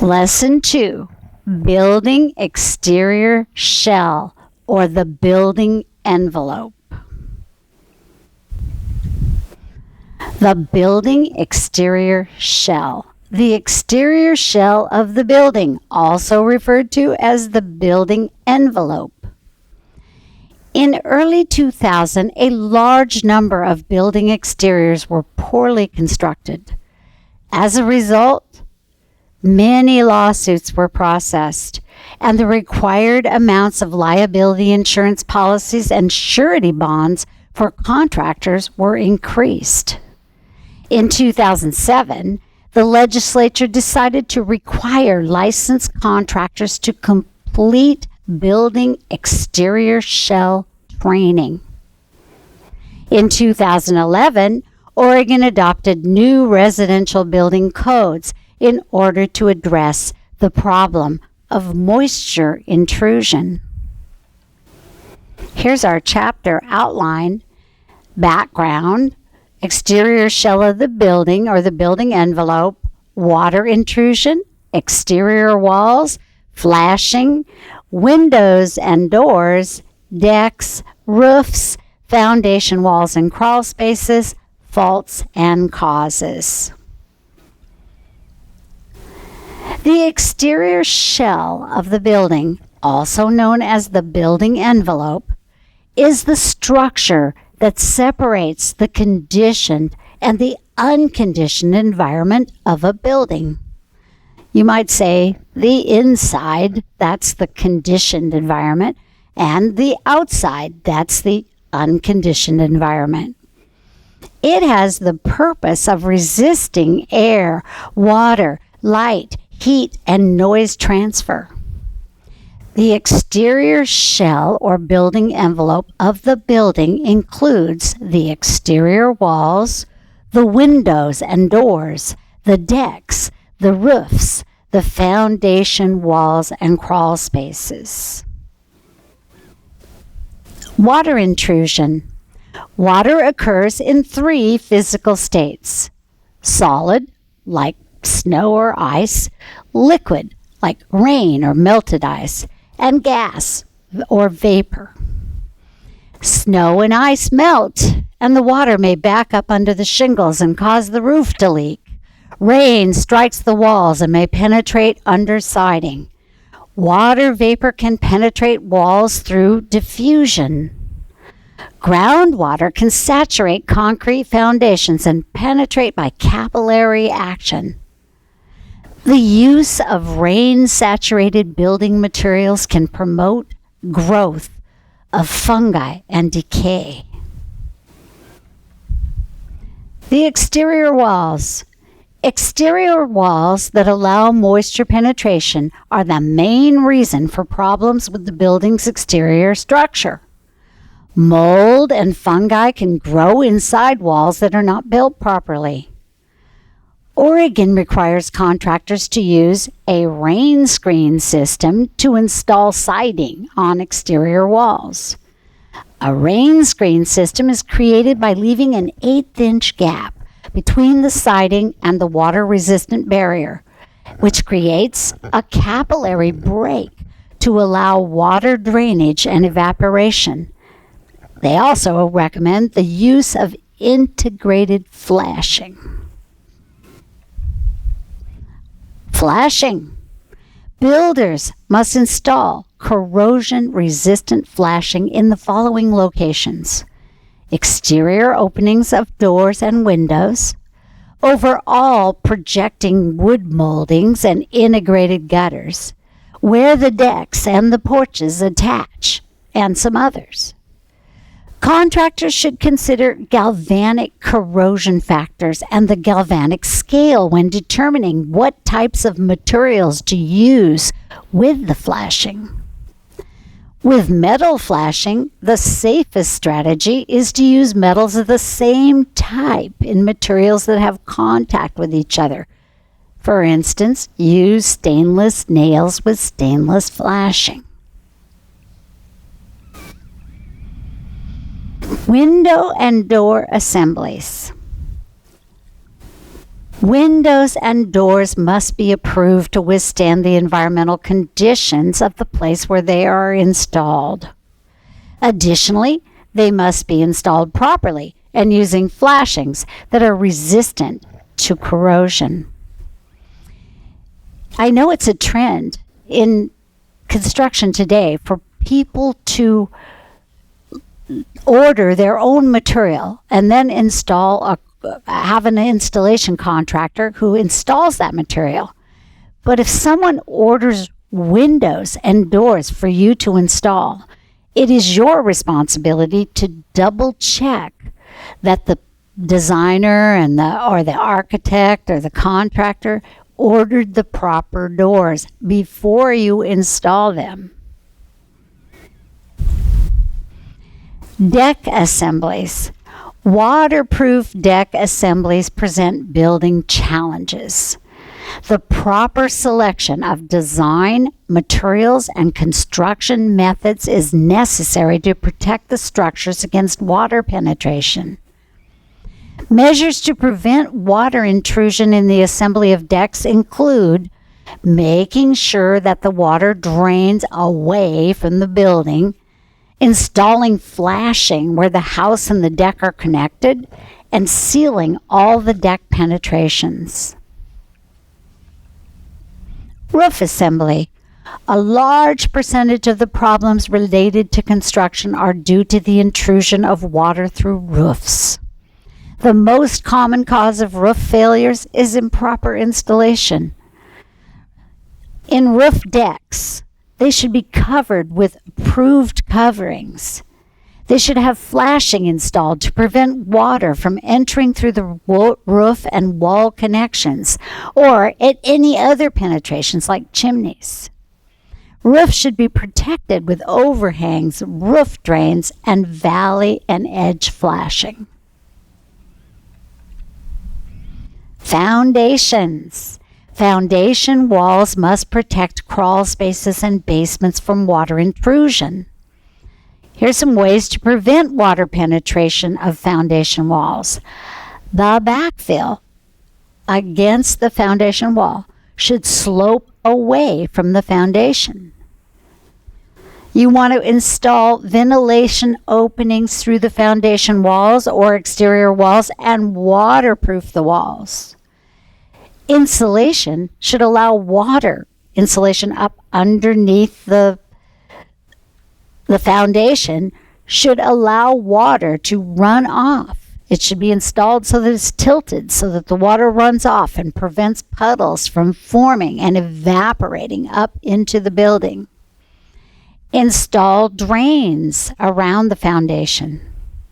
Lesson 2, Building Exterior Shell, or the building envelope. The building exterior shell. The exterior shell of the building, also referred to as the building envelope. In early 2000, a large number of building exteriors were poorly constructed. As a result, many lawsuits were processed, and the required amounts of liability insurance policies and surety bonds for contractors were increased. In 2007, the legislature decided to require licensed contractors to complete building exterior shell training. In 2011, Oregon adopted new residential building codes in order to address the problem of moisture intrusion. Here's our chapter outline, background, exterior shell of the building or the building envelope, water intrusion, exterior walls, flashing, windows and doors, decks, roofs, foundation walls and crawl spaces, faults and causes. The exterior shell of the building, also known as the building envelope, is the structure that separates the conditioned and the unconditioned environment of a building. You might say the inside, that's the conditioned environment, and the outside, that's the unconditioned environment. It has the purpose of resisting air, water, light, heat, and noise transfer. The exterior shell or building envelope of the building includes the exterior walls, the windows and doors, the decks, the roofs, the foundation walls and crawl spaces. Water intrusion. Water occurs in 3 physical states: solid, like snow or ice; liquid, like rain or melted ice; and gas or vapor. Snow and ice melt, and the water may back up under the shingles and cause the roof to leak. Rain strikes the walls and may penetrate under siding. Water vapor can penetrate walls through diffusion. Groundwater can saturate concrete foundations and penetrate by capillary action. The use of rain-saturated building materials can promote growth of fungi and decay. The exterior walls. Exterior walls that allow moisture penetration are the main reason for problems with the building's exterior structure. Mold and fungi can grow inside walls that are not built properly. Oregon requires contractors to use a rain screen system to install siding on exterior walls. A rain screen system is created by leaving an 1/8-inch gap between the siding and the water-resistant barrier, which creates a capillary break to allow water drainage and evaporation. They also recommend the use of integrated flashing. Flashing. Builders must install corrosion-resistant flashing in the following locations: exterior openings of doors and windows, over all projecting wood moldings and integrated gutters, where the decks and the porches attach, and some others. Contractors should consider galvanic corrosion factors and the galvanic scale when determining what types of materials to use with the flashing. With metal flashing, the safest strategy is to use metals of the same type in materials that have contact with each other. For instance, use stainless nails with stainless flashing. Window and door assemblies. Windows and doors must be approved to withstand the environmental conditions of the place where they are installed. Additionally, they must be installed properly and using flashings that are resistant to corrosion. I know it's a trend in construction today for people to order their own material and then have an installation contractor who installs that material. But if someone orders windows and doors for you to install, it is your responsibility to double check that the designer and the architect or the contractor ordered the proper doors before you install them. Deck assemblies. Waterproof deck assemblies present building challenges. The proper selection of design, materials, and construction methods is necessary to protect the structures against water penetration. Measures to prevent water intrusion in the assembly of decks include making sure that the water drains away from the building, installing flashing where the house and the deck are connected, and sealing all the deck penetrations. Roof assembly. A large percentage of the problems related to construction are due to the intrusion of water through roofs. The most common cause of roof failures is improper installation. In roof decks, they should be covered with approved coverings. They should have flashing installed to prevent water from entering through the roof and wall connections or at any other penetrations like chimneys. Roofs should be protected with overhangs, roof drains, and valley and edge flashing. Foundations. Foundation walls must protect crawl spaces and basements from water intrusion. Here's some ways to prevent water penetration of foundation walls. The backfill against the foundation wall should slope away from the foundation. You want to install ventilation openings through the foundation walls or exterior walls and waterproof the walls. Insulation should allow water insulation up underneath the foundation should allow water to run off. It should be installed so that it's tilted so that the water runs off and prevents puddles from forming and evaporating up into the building. Install drains around the foundation.